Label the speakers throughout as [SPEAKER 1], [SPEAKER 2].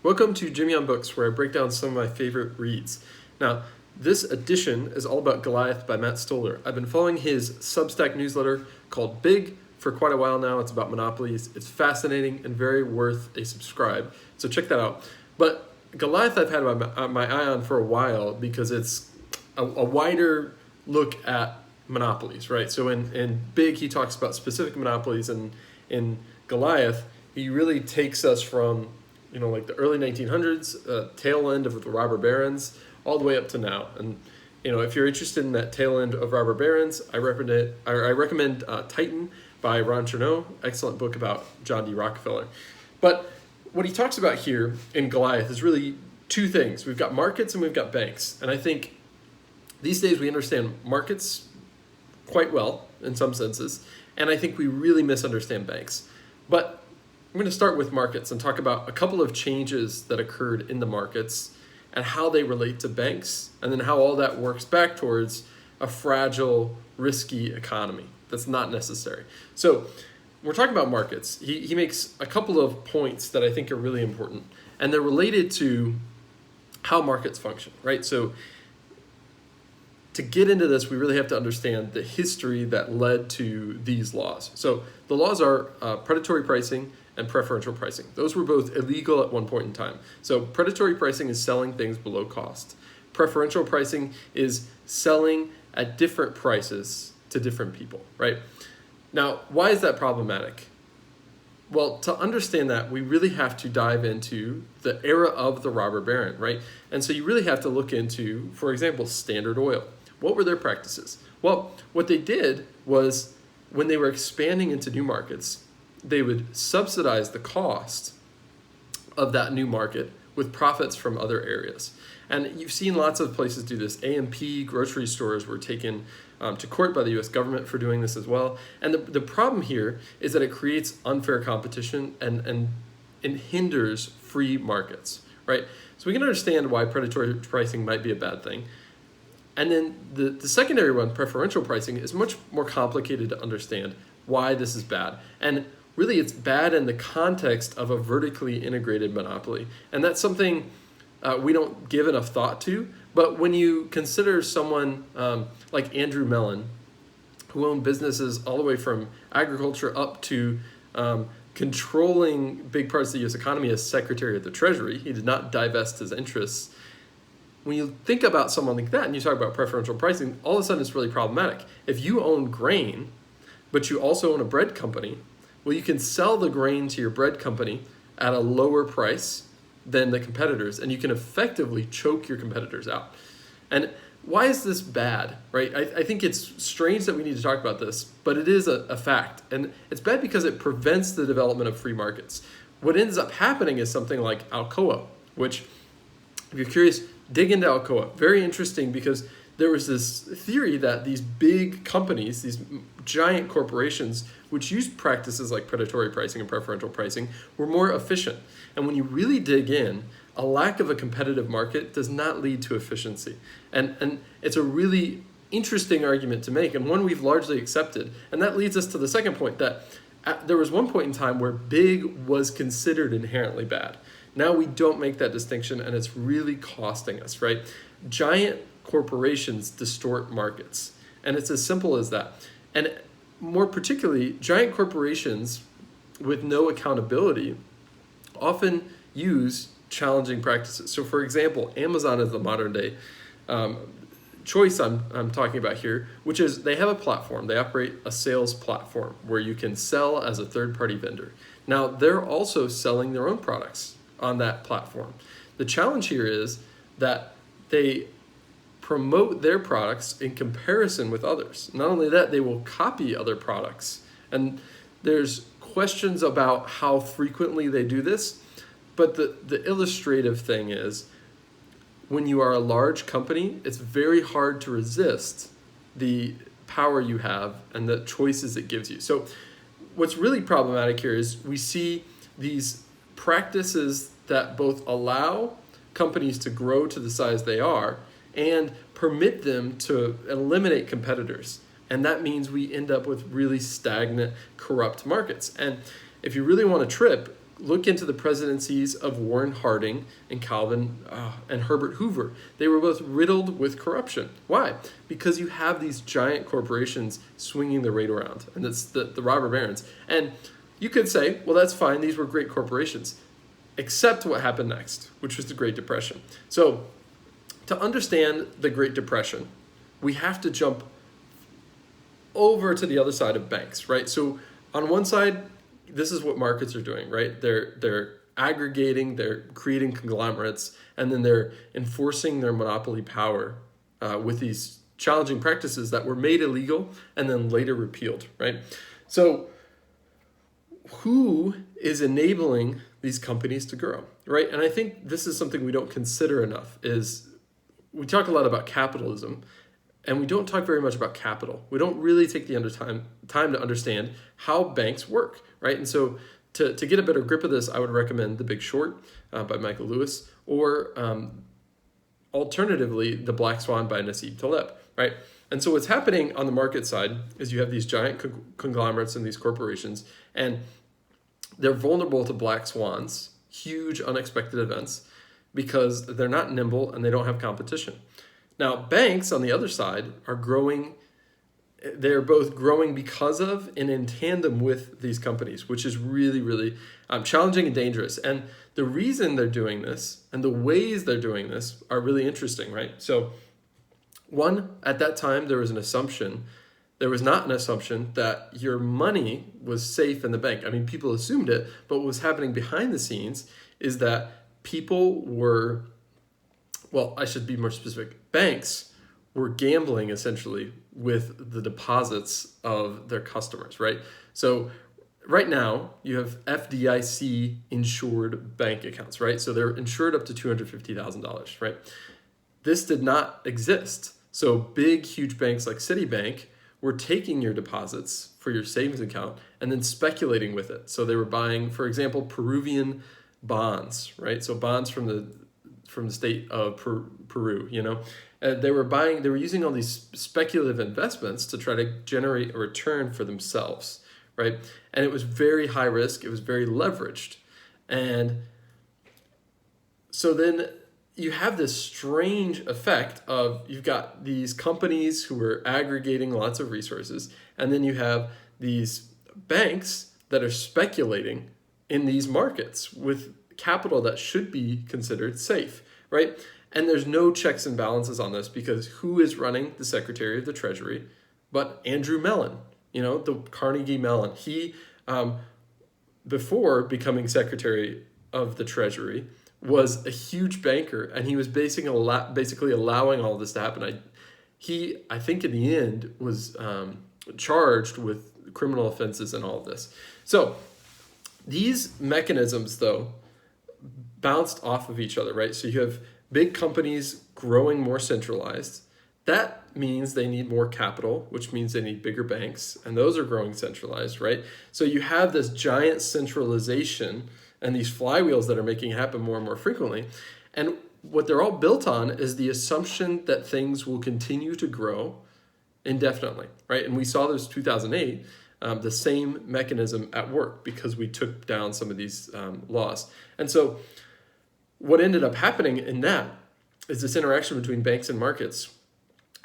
[SPEAKER 1] Welcome to Jimmy on Books, where I break down some of my favorite reads. Now, this edition is all about Goliath by Matt Stoller. I've been following his Substack newsletter called Big for quite a while now. It's about monopolies. It's fascinating and very worth a subscribe, so check that out. But Goliath I've had my eye on for a while because it's a wider look at monopolies, right? So in Big, he talks about specific monopolies, and in Goliath, he really takes us from like the early 1900s, tail end of the robber barons, all the way up to now. And if you're interested in that tail end of robber barons, I recommend Titan by Ron Chernow. Excellent book about John D. Rockefeller. But what he talks about here in Goliath is really two things. We've got markets and we've got banks. And I think these days we understand markets quite well in some senses, and I think we really misunderstand banks. But I'm going to start with markets and talk about a couple of changes that occurred in the markets and how they relate to banks, and then how all that works back towards a fragile, risky economy that's not necessary. So we're talking about markets. He makes a couple of points that I think are really important, and they're related to how markets function, right? So to get into this, we really have to understand the history that led to these laws. So the laws are predatory pricing and preferential pricing. Those were both illegal at one point in time. So predatory pricing is selling things below cost. Preferential pricing is selling at different prices to different people, right? Now, why is that problematic? Well, to understand that, we really have to dive into the era of the robber baron, right? And so you really have to look into, for example, Standard Oil. What were their practices? Well, what they did was, when they were expanding into new markets, they would subsidize the cost of that new market with profits from other areas. And you've seen lots of places do this. A&P grocery stores were taken to court by the U.S. government for doing this as well. And the problem here is that it creates unfair competition and hinders free markets, right? So we can understand why predatory pricing might be a bad thing. And then the secondary one, preferential pricing, is much more complicated to understand why this is bad. And really, it's bad in the context of a vertically integrated monopoly. And that's something we don't give enough thought to. But when you consider someone like Andrew Mellon, who owned businesses all the way from agriculture up to controlling big parts of the U.S. economy as Secretary of the Treasury, he did not divest his interests. When you think about someone like that and you talk about preferential pricing, all of a sudden it's really problematic. If you own grain, but you also own a bread company, well, you can sell the grain to your bread company at a lower price than the competitors, and you can effectively choke your competitors out. And why is this bad, right? I think it's strange that we need to talk about this, but it is a fact. And it's bad because it prevents the development of free markets. What ends up happening is something like Alcoa, which, if you're curious, dig into Alcoa. Very interesting, because there was this theory that these big companies, these giant corporations, which used practices like predatory pricing and preferential pricing, were more efficient. And when you really dig in, a lack of a competitive market does not lead to efficiency. And it's a really interesting argument to make, and one we've largely accepted. And that leads us to the second point, that there was one point in time where big was considered inherently bad. Now we don't make that distinction, and it's really costing us, right? Giant corporations distort markets, and it's as simple as that. And more particularly, giant corporations with no accountability often use challenging practices. So for example, Amazon is the modern day choice I'm talking about here, which is they have a platform. They operate a sales platform where you can sell as a third-party vendor. Now, they're also selling their own products on that platform. The challenge here is that they promote their products in comparison with others. Not only that, they will copy other products. And there's questions about how frequently they do this, but the illustrative thing is, when you are a large company, it's very hard to resist the power you have and the choices it gives you. So what's really problematic here is we see these practices that both allow companies to grow to the size they are and permit them to eliminate competitors. And that means we end up with really stagnant, corrupt markets. And if you really want to trip, look into the presidencies of Warren Harding and Calvin and Herbert Hoover. They were both riddled with corruption. Why? Because you have these giant corporations swinging the rate around, and that's the robber barons. And you could say, well, that's fine. These were great corporations, except what happened next, which was the Great Depression. So to understand the Great Depression, we have to jump over to the other side of banks, right? So on one side, this is what markets are doing, right? They're aggregating, they're creating conglomerates, and then they're enforcing their monopoly power with these challenging practices that were made illegal and then later repealed, right? So who is enabling these companies to grow, right? And I think this is something we don't consider enough. Is we talk a lot about capitalism, and we don't talk very much about capital. We don't really take the time to understand how banks work, right? And so to get a better grip of this, I would recommend The Big Short by Michael Lewis, or alternatively, The Black Swan by Nassim Taleb, right? And so what's happening on the market side is you have these giant conglomerates and these corporations, and they're vulnerable to black swans, huge unexpected events, because they're not nimble and they don't have competition. Now, banks on the other side are growing. They're both growing because of and in tandem with these companies, which is really, really challenging and dangerous. And the reason they're doing this and the ways they're doing this are really interesting, right? So one, at that time, there was an assumption. There was not an assumption that your money was safe in the bank. I mean, people assumed it, but what was happening behind the scenes is that people were, well, I should be more specific, banks were gambling essentially with the deposits of their customers, right? So right now you have FDIC insured bank accounts, right? So they're insured up to $250,000, right? This did not exist. So big, huge banks like Citibank were taking your deposits for your savings account and then speculating with it. So they were buying, for example, Peruvian bonds, right? So bonds from the state of Peru, you know, they were using all these speculative investments to try to generate a return for themselves, right? And it was very high risk. It was very leveraged. And so then you have this strange effect of you've got these companies who are aggregating lots of resources, and then you have these banks that are speculating in these markets with capital that should be considered safe, right? And there's no checks and balances on this, because who is running the Secretary of the Treasury but Andrew Mellon, you know, the Carnegie Mellon. He, before becoming Secretary of the Treasury, was a huge banker, and he was basically allowing all this to happen. I think in the end was charged with criminal offenses and all of this. So these mechanisms, though, bounced off of each other, right? So you have big companies growing more centralized. That means they need more capital, which means they need bigger banks, and those are growing centralized, right? So you have this giant centralization and these flywheels that are making it happen more and more frequently. And what they're all built on is the assumption that things will continue to grow indefinitely, right? And we saw this 2008, the same mechanism at work, because we took down some of these laws. And so what ended up happening in that is this interaction between banks and markets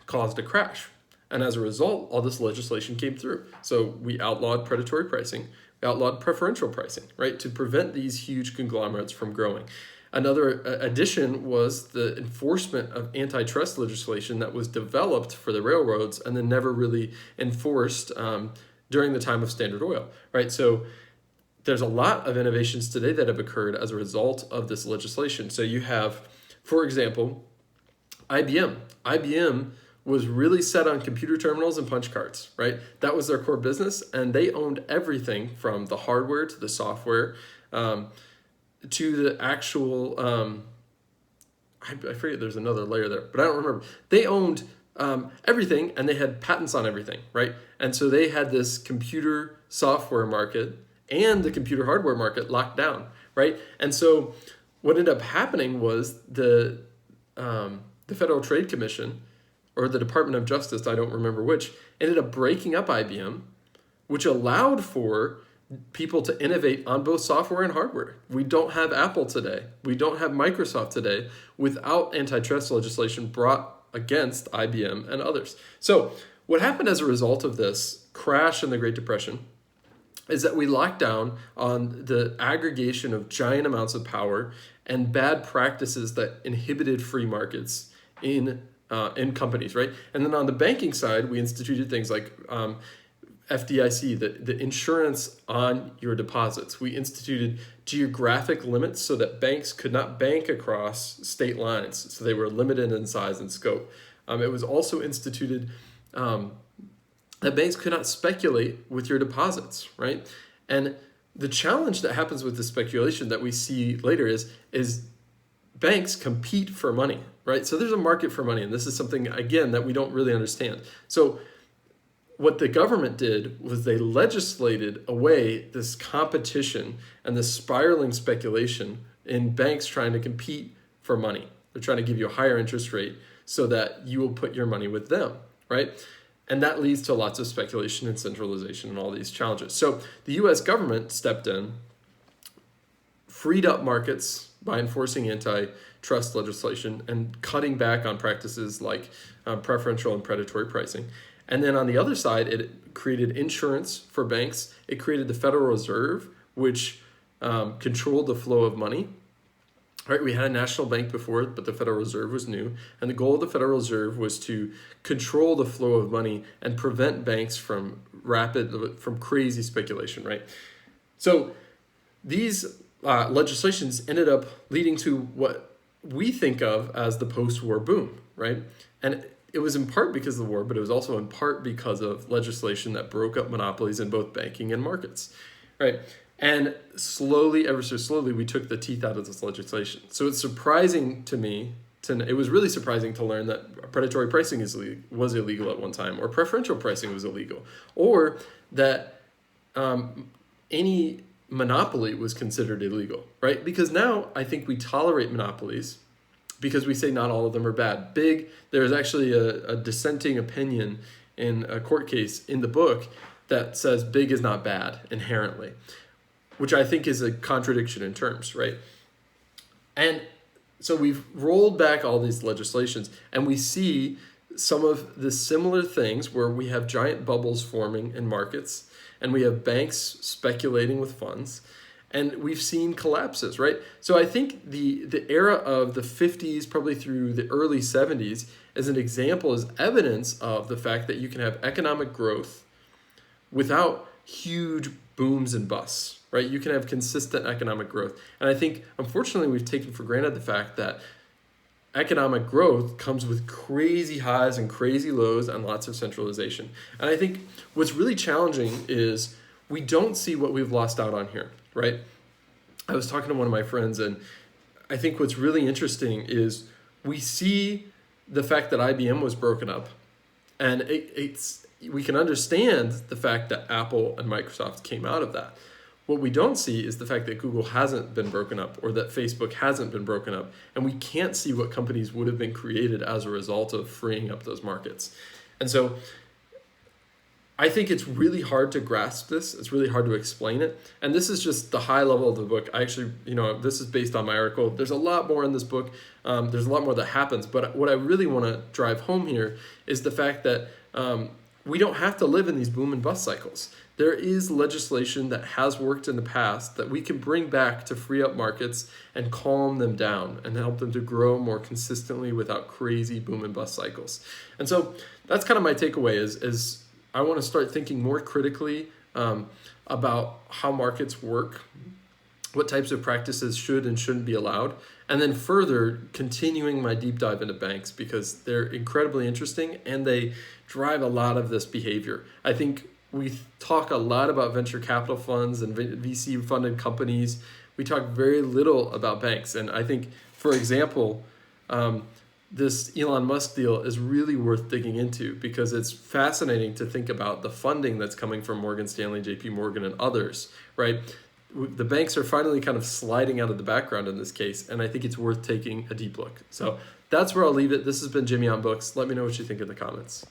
[SPEAKER 1] caused a crash. And as a result, all this legislation came through. So we outlawed predatory pricing, we outlawed preferential pricing, right, to prevent these huge conglomerates from growing. Another addition was the enforcement of antitrust legislation that was developed for the railroads and then never really enforced during the time of Standard Oil, right? So there's a lot of innovations today that have occurred as a result of this legislation. So you have, for example, IBM. IBM was really set on computer terminals and punch cards, right? That was their core business, and they owned everything from the hardware to the software to the actual, I forget, there's another layer there, but I don't remember. They owned everything, and they had patents on everything, right? And so they had this computer software market and the computer hardware market locked down, right? And so what ended up happening was the Federal Trade Commission, or the Department of Justice, I don't remember which, ended up breaking up IBM, which allowed for people to innovate on both software and hardware. We don't have Apple today. We don't have Microsoft today without antitrust legislation brought against IBM and others. So what happened as a result of this crash in the Great Depression is that we locked down on the aggregation of giant amounts of power and bad practices that inhibited free markets in companies, right? And then on the banking side, we instituted things like FDIC, the insurance on your deposits. We instituted geographic limits so that banks could not bank across state lines, so they were limited in size and scope. It was also instituted that banks could not speculate with your deposits, right? And the challenge that happens with the speculation that we see later is banks compete for money, right? So there's a market for money, and this is something, again, that we don't really understand. So what the government did was they legislated away this competition and this spiraling speculation in banks trying to compete for money. They're trying to give you a higher interest rate so that you will put your money with them, right? And that leads to lots of speculation and centralization and all these challenges. So the US government stepped in, freed up markets by enforcing antitrust legislation and cutting back on practices like preferential and predatory pricing. And then on the other side, it created insurance for banks. It created the Federal Reserve, which controlled the flow of money. Right, we had a national bank before, but the Federal Reserve was new. And the goal of the Federal Reserve was to control the flow of money and prevent banks from crazy speculation, right? So these legislations ended up leading to what we think of as the post-war boom, right? And it was in part because of the war, but it was also in part because of legislation that broke up monopolies in both banking and markets, right? And slowly, ever so slowly, we took the teeth out of this legislation. So it's surprising to me, it was really surprising to learn that predatory pricing was illegal at one time, or preferential pricing was illegal, or that any monopoly was considered illegal, right? Because now I think we tolerate monopolies because we say not all of them are bad. There's actually a dissenting opinion in a court case in the book that says big is not bad inherently, which I think is a contradiction in terms, right? And so we've rolled back all these legislations and we see some of the similar things where we have giant bubbles forming in markets and we have banks speculating with funds and we've seen collapses, right? So I think the era of the 50s, probably through the early 70s, as an example, is evidence of the fact that you can have economic growth without huge booms and busts, right? You can have consistent economic growth. And I think, unfortunately, we've taken for granted the fact that economic growth comes with crazy highs and crazy lows and lots of centralization. And I think what's really challenging is we don't see what we've lost out on here, right? I was talking to one of my friends, and I think what's really interesting is we see the fact that IBM was broken up, and we can understand the fact that Apple and Microsoft came out of that. What we don't see is the fact that Google hasn't been broken up or that Facebook hasn't been broken up. And we can't see what companies would have been created as a result of freeing up those markets. And so I think it's really hard to grasp this. It's really hard to explain it. And this is just the high level of the book. I actually, this is based on my article. There's a lot more in this book. There's a lot more that happens. But what I really want to drive home here is the fact that we don't have to live in these boom and bust cycles. There is legislation that has worked in the past that we can bring back to free up markets and calm them down and help them to grow more consistently without crazy boom and bust cycles. And so that's kind of my takeaway is I want to start thinking more critically about how markets work, what types of practices should and shouldn't be allowed, and then further continuing my deep dive into banks because they're incredibly interesting and they drive a lot of this behavior. I think we talk a lot about venture capital funds and VC funded companies. We talk very little about banks. And I think, for example, this Elon Musk deal is really worth digging into because it's fascinating to think about the funding that's coming from Morgan Stanley, JP Morgan, and others, right? The banks are finally kind of sliding out of the background in this case, and I think it's worth taking a deep look. So that's where I'll leave it. This has been Jimmy on Books. Let me know what you think in the comments.